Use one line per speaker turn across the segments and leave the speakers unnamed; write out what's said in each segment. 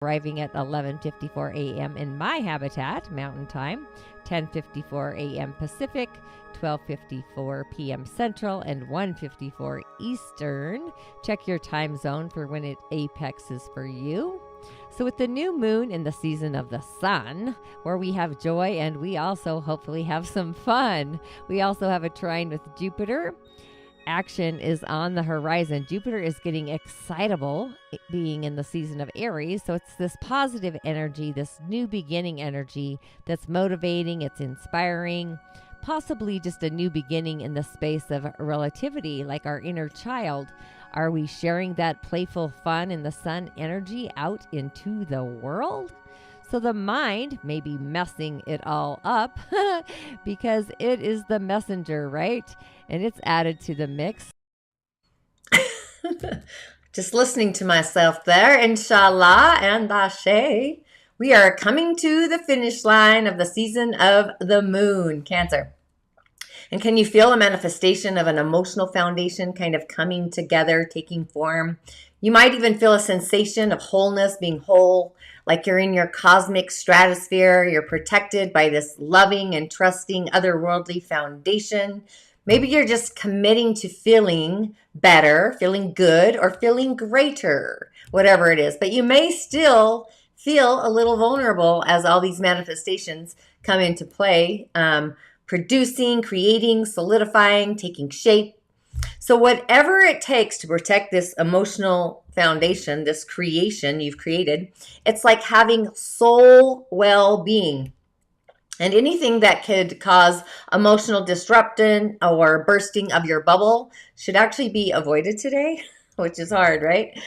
arriving at 11:54 a.m. in my habitat, Mountain Time, 10:54 a.m. Pacific, 12:54 p.m. Central, and 1:54 Eastern. Check your time zone for when it apexes for you. So with the new moon in the season of the sun, where we have joy and we also hopefully have some fun. We also have a trine with Jupiter. Action is on the horizon. Jupiter is getting excitable being in the season of Aries. So it's this positive energy, this new beginning energy that's motivating, it's inspiring, possibly just a new beginning in the space of relativity, like our inner child. Are we sharing that playful fun in the sun energy out into the world? So the mind may be messing it all up because it is the messenger, right? And it's added to the mix.
Just listening to myself there, inshallah and ashe. We are coming to the finish line of the season of the moon, Cancer. And can you feel a manifestation of an emotional foundation kind of coming together, taking form? You might even feel a sensation of wholeness, being whole, like you're in your cosmic stratosphere. You're protected by this loving and trusting otherworldly foundation. Maybe you're just committing to feeling better, feeling good, or feeling greater, whatever it is. But you may still feel a little vulnerable as all these manifestations come into play, producing, creating, solidifying, taking shape. So whatever it takes to protect this emotional foundation, this creation you've created, it's like having soul well-being. And anything that could cause emotional disruption or bursting of your bubble should actually be avoided today, which is hard, right?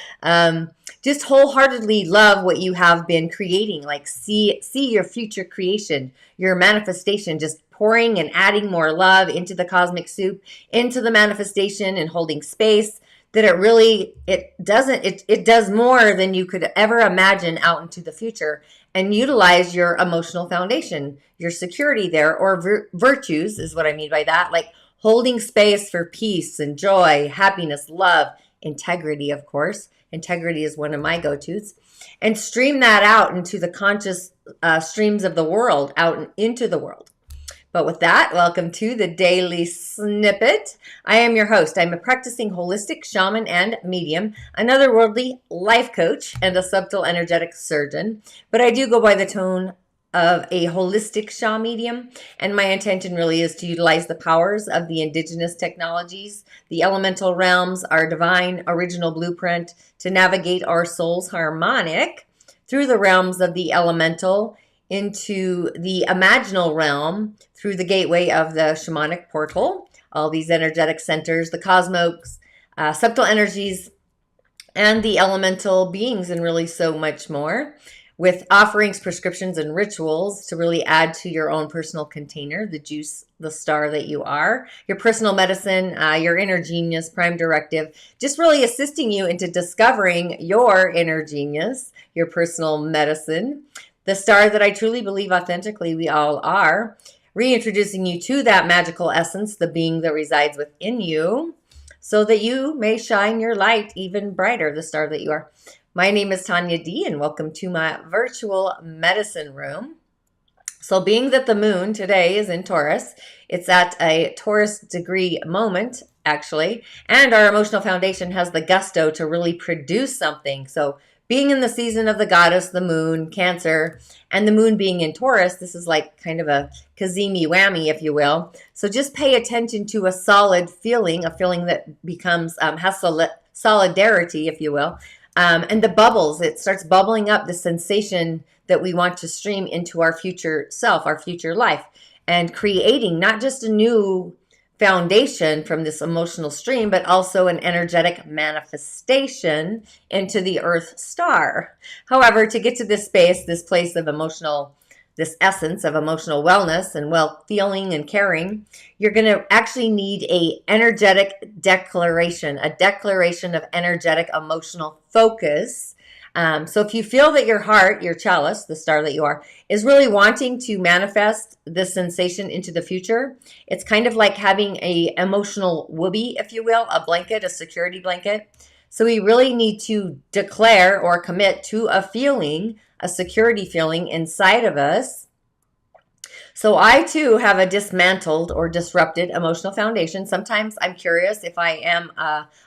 Just wholeheartedly love what you have been creating. Like see your future creation, your manifestation, just pouring and adding more love into the cosmic soup, into the manifestation and holding space. That it does more than you could ever imagine out into the future, and utilize your emotional foundation, your security there, or virtues is what I mean by that, like holding space for peace and joy, happiness, love, integrity, of course. Integrity is one of my go-tos. And stream that out into the conscious streams of the world, out into the world. But with that, welcome to the Daily Snippet. I am your host. I'm a practicing holistic shaman and medium, an otherworldly life coach, and a subtle energetic surgeon. But I do go by the tone of a holistic Sha medium, and my intention really is to utilize the powers of the indigenous technologies, the elemental realms, our divine original blueprint to navigate our soul's harmonic through the realms of the elemental into the imaginal realm through the gateway of the shamanic portal, all these energetic centers, the cosmos, subtle energies, and the elemental beings, and really so much more, with offerings, prescriptions, and rituals to really add to your own personal container, the juice, the star that you are, your personal medicine, your inner genius, prime directive, just really assisting you into discovering your inner genius, your personal medicine, the star that I truly believe authentically we all are, reintroducing you to that magical essence, the being that resides within you, so that you may shine your light even brighter, the star that you are. My name is Tanya D, and welcome to my virtual medicine room. So being that the moon today is in Taurus, it's at a Taurus degree moment, actually, and our emotional foundation has the gusto to really produce something. So being in the season of the goddess, the moon, Cancer, and the moon being in Taurus, this is like kind of a kazimi whammy, if you will. So just pay attention to a solid feeling, a feeling that becomes, has solidarity, if you will. And the bubbles, it starts bubbling up, the sensation that we want to stream into our future self, our future life, and creating not just a new foundation from this emotional stream, but also an energetic manifestation into the Earth star. However, to get to this space, this place of emotional, this essence of emotional wellness and well feeling and caring, you're going to actually need a energetic declaration, a declaration of energetic emotional focus. So if you feel that your heart, your chalice, the star that you are, is really wanting to manifest this sensation into the future, it's kind of like having a emotional whoopee, if you will, a blanket, a security blanket. So we really need to declare or commit to a feeling, a security feeling inside of us. So I too have a dismantled or disrupted emotional foundation. Sometimes I'm curious if I am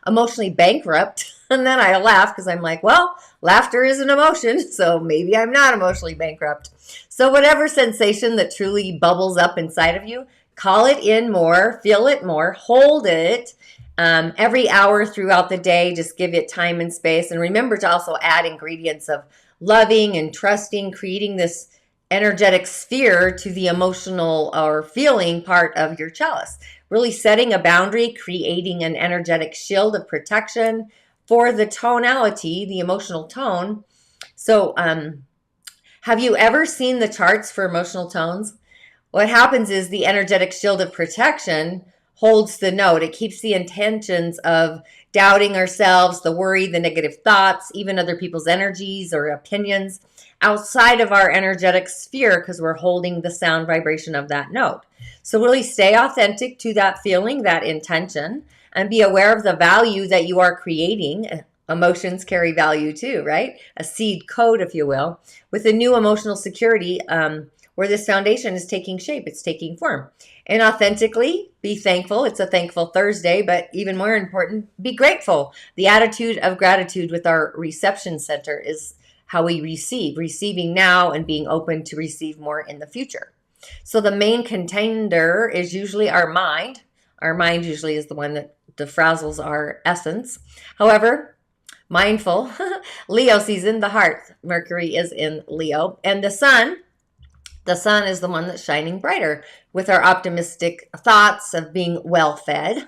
emotionally bankrupt, and then I laugh because I'm like, well, laughter is an emotion, so maybe I'm not emotionally bankrupt. So whatever sensation that truly bubbles up inside of you, call it in more, feel it more, hold it. Every hour throughout the day, just give it time and space. And remember to also add ingredients of loving and trusting, creating this energetic sphere to the emotional or feeling part of your chalice. Really setting a boundary, creating an energetic shield of protection for the tonality, the emotional tone. So, have you ever seen the charts for emotional tones? What happens is the energetic shield of protection holds the note. It keeps the intentions of doubting ourselves, the worry, the negative thoughts, even other people's energies or opinions outside of our energetic sphere because we're holding the sound vibration of that note. So really stay authentic to that feeling, that intention, and be aware of the value that you are creating. Emotions carry value too, right? A seed code, if you will, with a new emotional security where this foundation is taking shape, it's taking form. And authentically, be thankful. It's a Thankful Thursday, but even more important, be grateful. The attitude of gratitude with our reception center is how we receive, receiving now and being open to receive more in the future. So the main contender is usually our mind. Our mind usually is the one that defrazzles our essence. However, mindful, Leo season, the heart, Mercury is in Leo, and the sun is the one that's shining brighter with our optimistic thoughts of being well fed.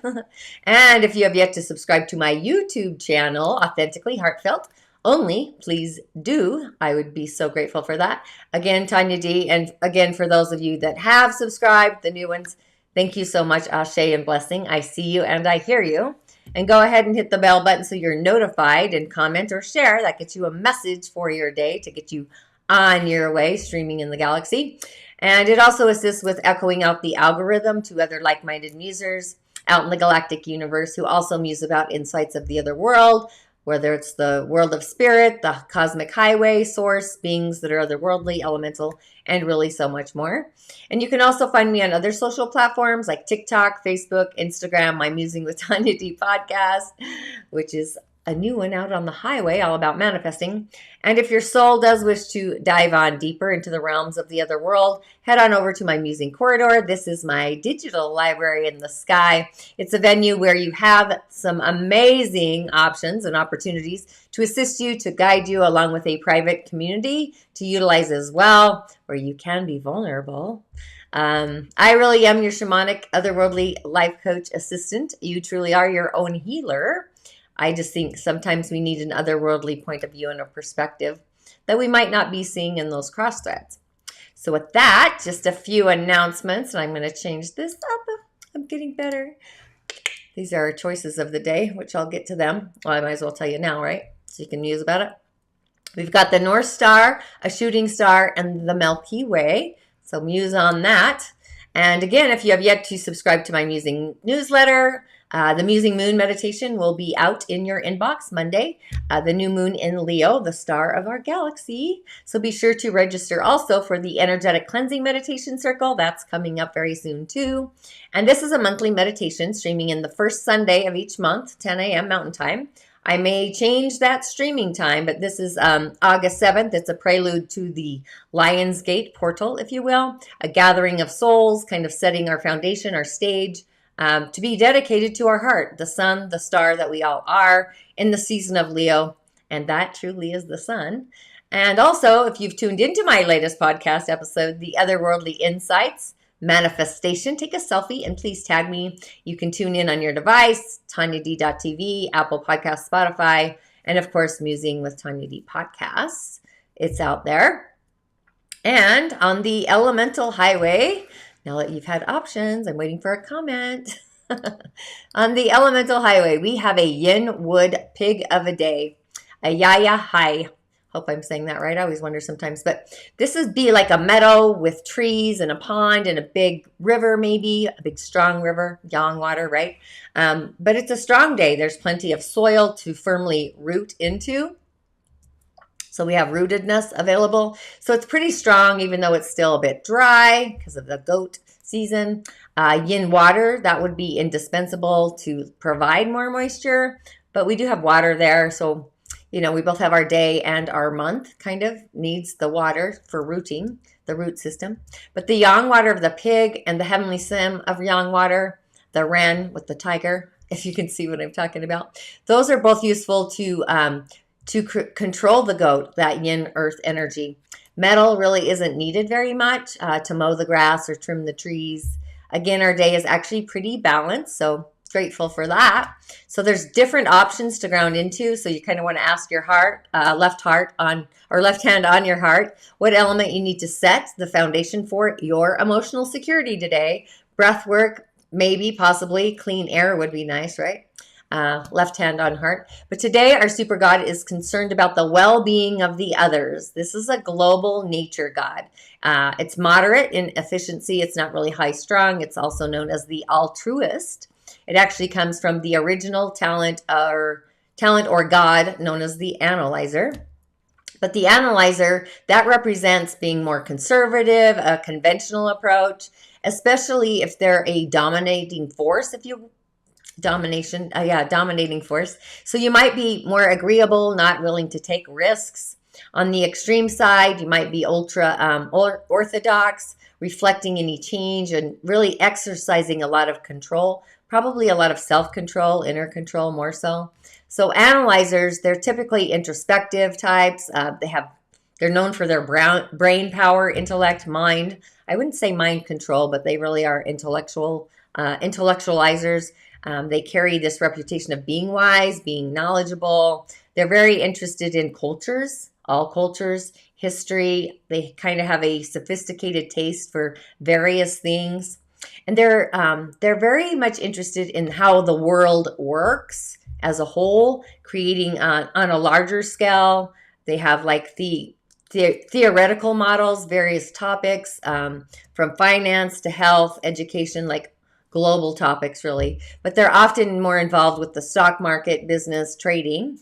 And if you have yet to subscribe to my YouTube channel, Authentically Heartfelt, only, please do. I would be so grateful for that. Again, Tanya D. And again, for those of you that have subscribed, the new ones, thank you so much. Ashe and blessing. I see you and I hear you. And go ahead and hit the bell button so you're notified, and comment or share. That gets you a message for your day to get you on your way, streaming in the galaxy. And it also assists with echoing out the algorithm to other like-minded musers out in the galactic universe who also muse about insights of the other world, whether it's the world of spirit, the cosmic highway, source, beings that are otherworldly, elemental, and really so much more. And you can also find me on other social platforms like TikTok, Facebook, Instagram, my Musing with Tanya D podcast, which is a new one out on the highway, all about manifesting. And if your soul does wish to dive on deeper into the realms of the other world, head on over to my Musing Corridor. This is my digital library in the sky. It's a venue where you have some amazing options and opportunities to assist you, to guide you, along with a private community to utilize as well, where you can be vulnerable. I really am your shamanic, otherworldly life coach assistant. You truly are your own healer. I just think sometimes we need an otherworldly point of view and a perspective that we might not be seeing in those cross threads. So with that, just a few announcements, and I'm going to change this up. I'm getting better. These are our choices of the day, which I'll get to them. Well, I might as well tell you now, right? So you can muse about it. We've got the North Star, a shooting star, and the Milky Way. So muse on that. And again, if you have yet to subscribe to my Musing newsletter, the Musing Moon meditation will be out in your inbox Monday. The new moon in Leo, the star of our galaxy. So be sure to register also for the energetic cleansing meditation circle. That's coming up very soon too. And this is a monthly meditation streaming in the first Sunday of each month, 10 a.m. Mountain Time. I may change that streaming time, but this is August 7th. It's a prelude to the Lion's Gate portal, if you will. A gathering of souls, kind of setting our foundation, our stage, to be dedicated to our heart, the sun, the star that we all are in the season of Leo. And that truly is the sun. And also, if you've tuned into my latest podcast episode, The Otherworldly Insights, Manifestation, take a selfie and please tag me. You can tune in on your device, TanyaD.tv, Apple Podcasts, Spotify, and of course, Musing with Tanya D Podcasts. It's out there. And on the Elemental Highway, now that you've had options, I'm waiting for a comment. On the Elemental Highway, we have a YIn Wood Pig of a day, a Yaya High, Hope I'm saying that right. I always wonder sometimes. But this would be like a meadow with trees and a pond and a big river, maybe a big strong river, yang water, right? But it's a strong day. There's plenty of soil to firmly root into. So we have rootedness available. So it's pretty strong, even though it's still a bit dry because of the goat season. Yin water, that would be indispensable to provide more moisture. But we do have water there. So, you know, we both have our day and our month kind of needs the water for rooting, the root system. But the yang water of the pig and the heavenly sim of yang water, the wren with the tiger, if you can see what I'm talking about, those are both useful to control the goat, that yin earth energy. Metal really isn't needed very much to mow the grass or trim the trees. Again, our day is actually pretty balanced, so grateful for that. So there's different options to ground into. So you kind of want to ask your heart, left hand on your heart, what element you need to set the foundation for your emotional security today. Breath work, maybe, possibly. Clean air would be nice, right? Left hand on heart. But today our super god is concerned about the well-being of the others. This is a global nature god. It's moderate in efficiency. It's not really high strung. It's also known as the altruist. It actually comes from the original talent or god known as the analyzer. But the analyzer, that represents being more conservative, a conventional approach, especially if they're a dominating force, dominating force. So you might be more agreeable, not willing to take risks. On the extreme side, you might be ultra orthodox, reflecting any change and really exercising a lot of control, probably a lot of self-control, inner control more so. So analyzers, they're typically introspective types. They're known for their brain power, intellect, mind. I wouldn't say mind control, but they really are intellectualizers. They carry this reputation of being wise, being knowledgeable. They're very interested in cultures, all cultures, history. They kind of have a sophisticated taste for various things. And they're very much interested in how the world works as a whole, creating on a larger scale. They have like the theoretical models, various topics, from finance to health, education, like global topics really, but they're often more involved with the stock market, business, trading,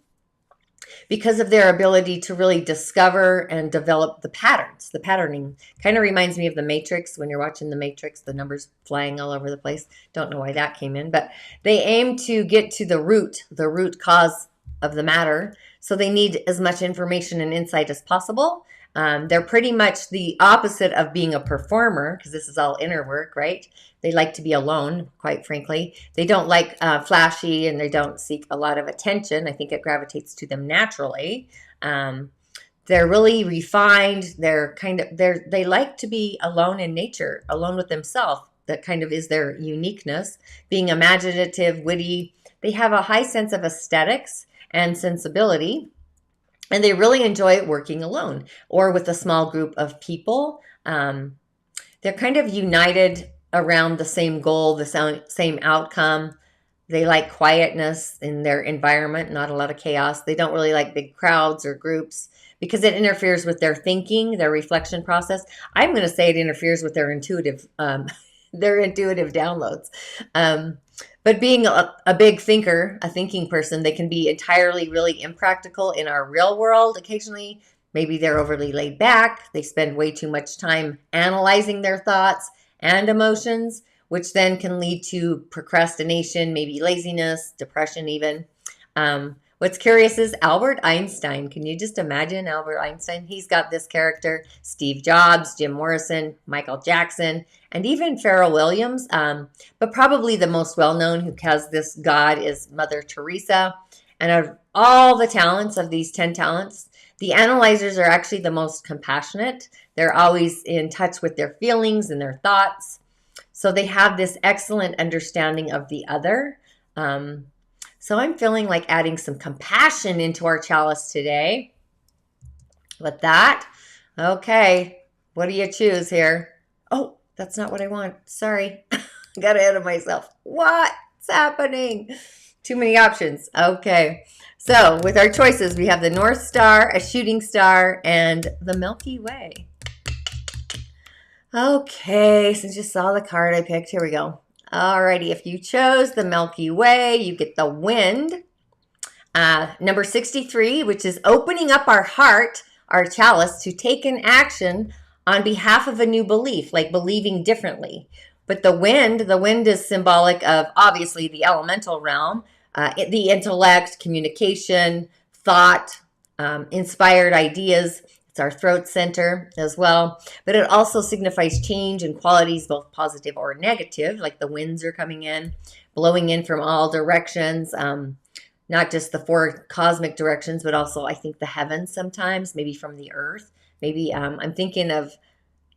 because of their ability to really discover and develop the patterns. The patterning kind of reminds me of the Matrix. When you're watching the Matrix, the numbers flying all over the place. Don't know why that came in, but they aim to get to the root cause of the matter. So they need as much information and insight as possible. They're pretty much the opposite of being a performer, because this is all inner work, right? They like to be alone, quite frankly. They don't like flashy, and they don't seek a lot of attention. I think it gravitates to them naturally. They're really refined. They like to be alone in nature, alone with themselves. That kind of is their uniqueness. Being imaginative, witty. They have a high sense of aesthetics and sensibility. And they really enjoy working alone or with a small group of people. They're kind of united around the same goal, the same outcome. They like quietness in their environment, not a lot of chaos. They don't really like big crowds or groups because it interferes with their thinking, their reflection process. I'm going to say it interferes with their intuitive downloads. But being a big thinker, a thinking person, they can be entirely really impractical in our real world. Occasionally, maybe they're overly laid back. They spend way too much time analyzing their thoughts and emotions, which then can lead to procrastination, maybe laziness, depression even. What's curious is Albert Einstein. Can you just imagine Albert Einstein? He's got this character, Steve Jobs, Jim Morrison, Michael Jackson, and even Pharrell Williams. But probably the most well-known who has this god is Mother Teresa. And of all the talents of these 10 talents, the analyzers are actually the most compassionate. They're always in touch with their feelings and their thoughts. So they have this excellent understanding of the other. So I'm feeling like adding some compassion into our chalice today. With that, okay, what do you choose here? Oh, that's not what I want. Sorry, got ahead of myself. What's happening? Too many options. Okay. So with our choices, we have the North Star, a shooting star, and the Milky Way. Okay, since you saw the card I picked, here we go. Alrighty, if you chose the Milky Way, you get the wind. Number 63, which is opening up our heart, our chalice, to take an action on behalf of a new belief, like believing differently. But the wind is symbolic of obviously the elemental realm, the intellect, communication, thought, inspired ideas. It's our throat center as well. But it also signifies change and qualities, both positive or negative, like the winds are coming in, blowing in from all directions. Not just the four cosmic directions, but also I think the heavens sometimes, maybe from the earth. Maybe I'm thinking of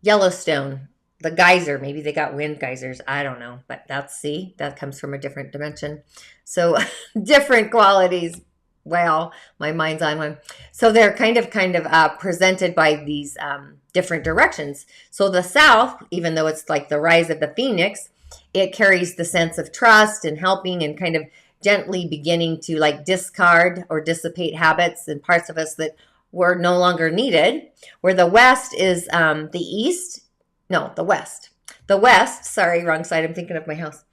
Yellowstone, the geyser. Maybe they got wind geysers. I don't know. But that comes from a different dimension. So different qualities. Wow, my mind's on one. So they're kind of presented by these different directions. So the south, even though it's like the rise of the phoenix, it carries the sense of trust and helping and kind of gently beginning to like discard or dissipate habits and parts of us that were no longer needed. Where the west is the west, sorry, wrong side, I'm thinking of my house.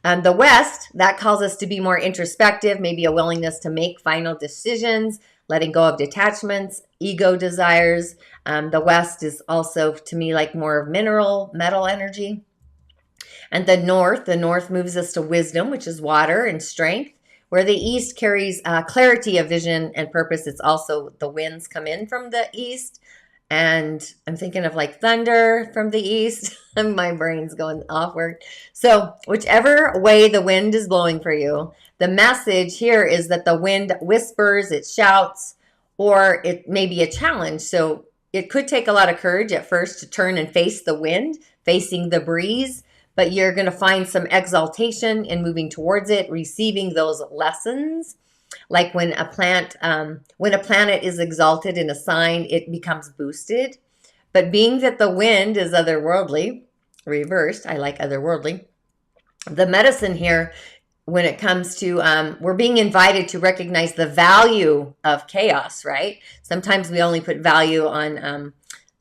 The west, that calls us to be more introspective, maybe a willingness to make final decisions, letting go of detachments, ego desires. The west is also to me like more of metal energy. And the north moves us to wisdom, which is water and strength, where the east carries clarity of vision and purpose. It's also the winds come in from the east. And I'm thinking of like thunder from the east. My brain's going off work. So whichever way the wind is blowing for you, the message here is that the wind whispers, it shouts, or it may be a challenge. So it could take a lot of courage at first to turn and face the wind, facing the breeze. But you're going to find some exaltation in moving towards it, receiving those lessons. Like when a planet is exalted in a sign, it becomes boosted. But being that the wind is otherworldly, reversed, I like otherworldly, the medicine here, when it comes to, we're being invited to recognize the value of chaos, right? Sometimes we only put value on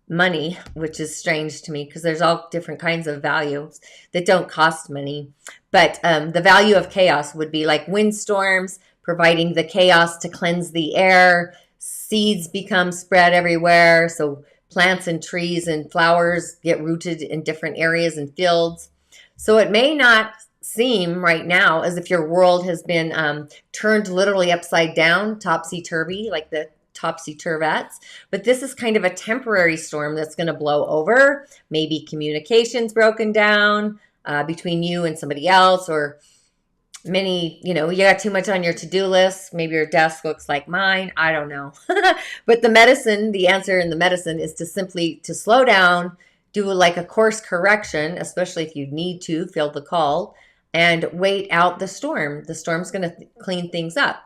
money, which is strange to me because there's all different kinds of values that don't cost money. But the value of chaos would be like windstorms, providing the chaos to cleanse the air. Seeds become spread everywhere. So plants and trees and flowers get rooted in different areas and fields. So it may not seem right now as if your world has been turned literally upside down, topsy-turvy, like the topsy-turvettes, but this is kind of a temporary storm that's going to blow over. Maybe communication's broken down between you and somebody else, or you got too much on your to-do list. Maybe your desk looks like mine. I don't know. But the answer in the medicine is to slow down, do like a course correction, especially if you need to, feel the call, and wait out the storm. The storm's going to clean things up.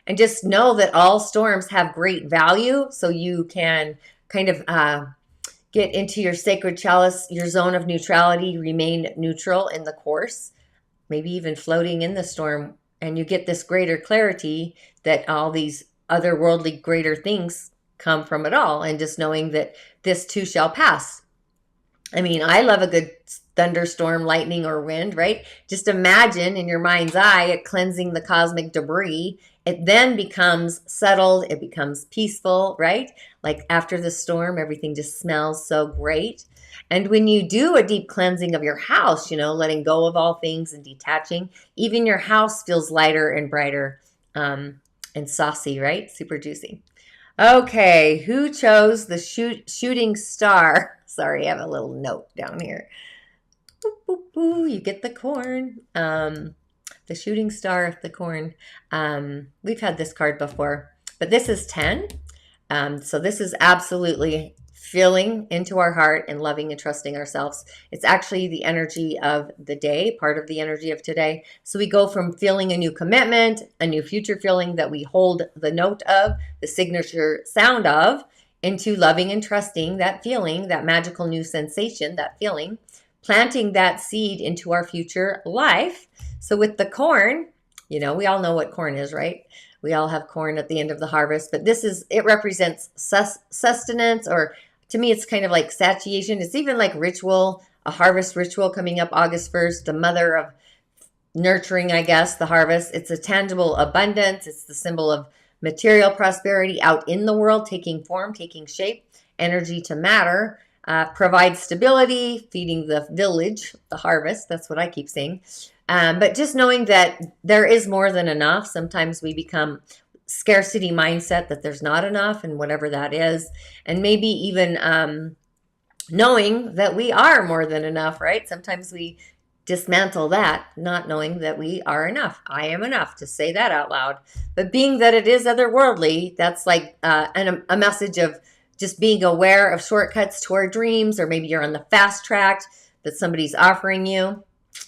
And just know that all storms have great value, so you can kind of get into your sacred chalice, your zone of neutrality, remain neutral in the course, maybe even floating in the storm, and you get this greater clarity that all these otherworldly greater things come from it all, and just knowing that this too shall pass. I mean, I love a good thunderstorm, lightning, or wind, right? Just imagine in your mind's eye it cleansing the cosmic debris. It then becomes settled. It becomes peaceful, right? Like after the storm, everything just smells so great. And when you do a deep cleansing of your house, letting go of all things and detaching, even your house feels lighter and brighter and saucy, right? Super juicy. Okay, who chose the shooting star? Sorry, I have a little note down here. Boop, boop, boop. You get the corn. The shooting star of the corn. We've had this card before, but this is 10. So this is absolutely feeling into our heart and loving and trusting ourselves. It's actually the energy of the day, part of the energy of today. So we go from feeling a new commitment, a new future feeling that we hold the note of, the signature sound of, into loving and trusting that feeling, that magical new sensation, that feeling, planting that seed into our future life. So with the corn, You know, we all know what corn is, right? We all have corn at the end of the harvest, but it represents sustenance, or to me, it's kind of like satiation. It's even like ritual, a harvest ritual coming up August 1st, the mother of nurturing, I guess, the harvest. It's a tangible abundance. It's the symbol of material prosperity out in the world, taking form, taking shape, energy to matter, provides stability, feeding the village, the harvest. That's what I keep saying. But just knowing that there is more than enough. Sometimes we become scarcity mindset that there's not enough, and whatever that is. And maybe even knowing that we are more than enough, right? Sometimes we dismantle that, not knowing that we are enough. I am enough, to say that out loud. But being that it is otherworldly, that's like a message of just being aware of shortcuts to our dreams, or maybe you're on the fast track that somebody's offering you.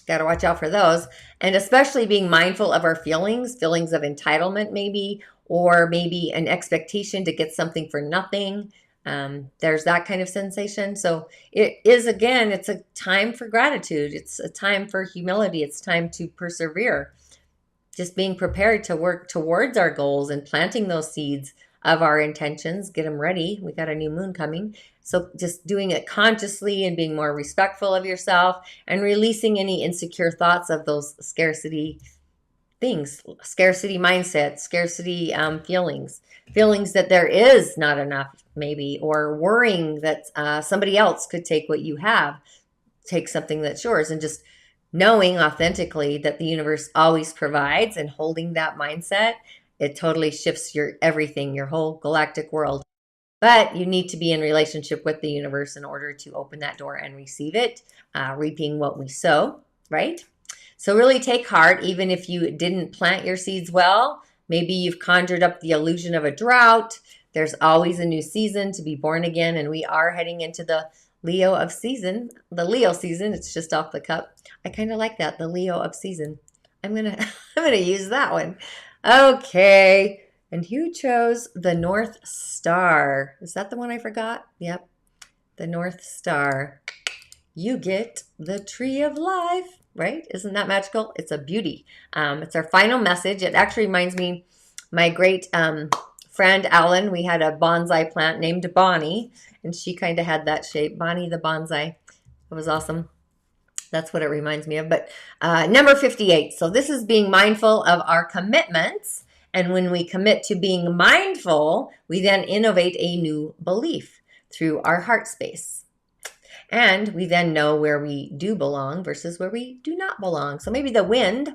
Got to watch out for those. And especially being mindful of our feelings of entitlement maybe, or maybe an expectation to get something for nothing. There's that kind of sensation. So it is, again, it's a time for gratitude. It's a time for humility. It's time to persevere. Just being prepared to work towards our goals and planting those seeds of our intentions, get them ready. We got a new moon coming. So just doing it consciously and being more respectful of yourself, and releasing any insecure thoughts of those scarcity things, scarcity mindset, scarcity feelings that there is not enough maybe, or worrying that somebody else could take what you have, take something that's yours, and just knowing authentically that the universe always provides, and holding that mindset, it totally shifts your everything, your whole galactic world. But you need to be in relationship with the universe in order to open that door and receive it, reaping what we sow, right? So really take heart, even if you didn't plant your seeds well. Maybe you've conjured up the illusion of a drought. There's always a new season to be born again, and we are heading into the Leo season. It's just off the cup. I kind of like that, the Leo of season. I'm gonna use that one. Okay. And who chose the North Star? Is that the one I forgot? Yep. The North Star. You get the Tree of Life, right? Isn't that magical? It's a beauty. It's our final message. It actually reminds me, my great friend Alan, we had a bonsai plant named Bonnie, and she kind of had that shape. Bonnie the bonsai. It was awesome. That's what it reminds me of. But number 58. So this is being mindful of our commitments. And when we commit to being mindful, we then innovate a new belief through our heart space. And we then know where we do belong versus where we do not belong. So maybe the wind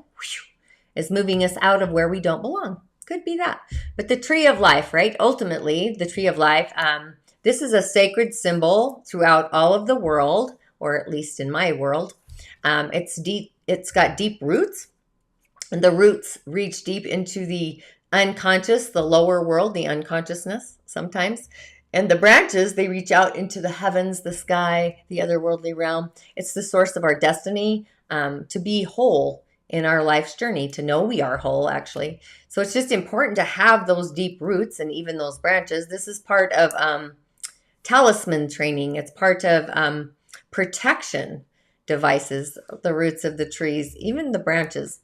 is moving us out of where we don't belong. Could be that. But the Tree of Life, right? Ultimately, the Tree of Life, this is a sacred symbol throughout all of the world, or at least in my world. It's deep. It's got deep roots. And the roots reach deep into the unconscious, the lower world, the unconsciousness sometimes. And the branches, they reach out into the heavens, the sky, the otherworldly realm. It's the source of our destiny, to be whole in our life's journey, to know we are whole, actually. So it's just important to have those deep roots and even those branches. This is part of talisman training. It's part of protection devices, the roots of the trees, even the branches.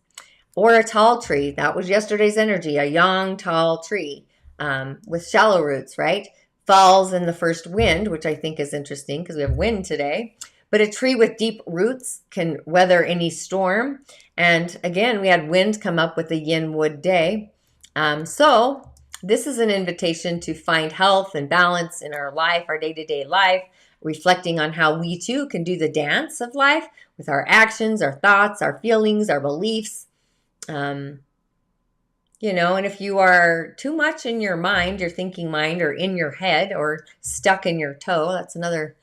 Or a tall tree. That was yesterday's energy, a young, tall tree with shallow roots, right? Falls in the first wind, which I think is interesting because we have wind today. But a tree with deep roots can weather any storm. And again, we had wind come up with the YIn Wood day. So this is an invitation to find health and balance in our life, our day-to-day life, reflecting on how we too can do the dance of life with our actions, our thoughts, our feelings, our beliefs. And if you are too much in your mind, your thinking mind, or in your head, or stuck in your toe, that's another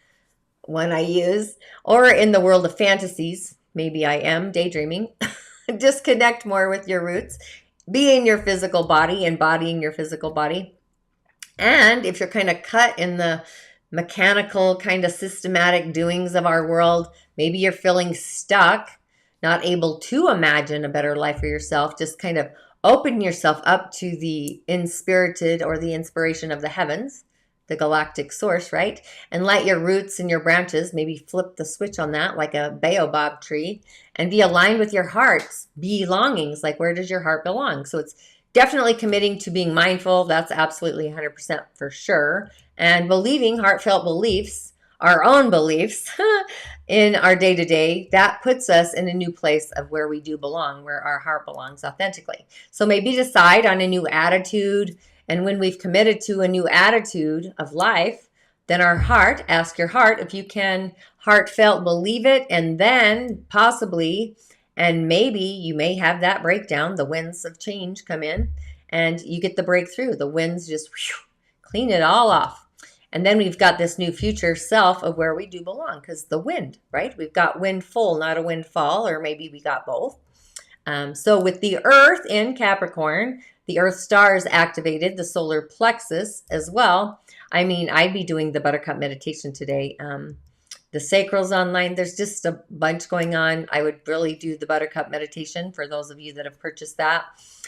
one I use, or in the world of fantasies, maybe I am daydreaming, disconnect more with your roots, be in your physical body, embodying your physical body. And if you're kind of cut in the mechanical kind of systematic doings of our world, maybe you're feeling stuck, not able to imagine a better life for yourself, just kind of open yourself up to the inspirited or the inspiration of the heavens, the galactic source, right? And let your roots and your branches, maybe flip the switch on that like a baobab tree, and be aligned with your heart's belongings. Like, where does your heart belong? So it's definitely committing to being mindful. That's absolutely 100% for sure. And believing heartfelt beliefs, our own beliefs in our day-to-day, that puts us in a new place of where we do belong, where our heart belongs authentically. So maybe decide on a new attitude. And when we've committed to a new attitude of life, then our heart, ask your heart if you can heartfelt believe it, and then possibly, and maybe you may have that breakdown. The winds of change come in and you get the breakthrough. The winds just clean it all off. And then we've got this new future self of where we do belong, because the wind, right? We've got windfall, not a windfall, or maybe we got both. So with the Earth in Capricorn, the Earth star is activated, the solar plexus as well. I mean, I'd be doing the Buttercup meditation today. The Sacral's online. There's just a bunch going on. I would really do the Buttercup meditation for those of you that have purchased that.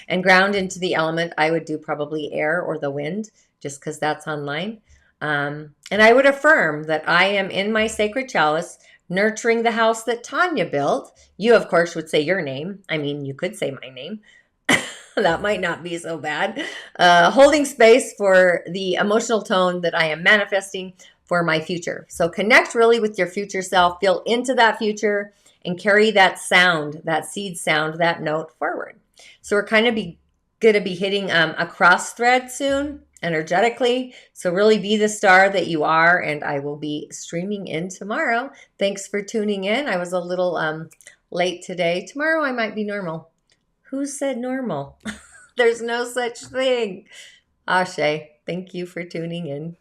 And ground into the element, I would do probably air or the wind, just because that's online. And I would affirm that I am in my sacred chalice, nurturing the house that Tanya built. You, of course, would say your name. I mean, you could say my name. That might not be so bad. Holding space for the emotional tone that I am manifesting for my future. So connect really with your future self, feel into that future, and carry that sound, that seed sound, that note forward. So we're kind of going to be hitting a cross thread soon, energetically. So really be the star that you are, and I will be streaming in tomorrow. Thanks for tuning in. I was a little late today. Tomorrow I might be normal. Who said normal? There's no such thing. Ashe, thank you for tuning in.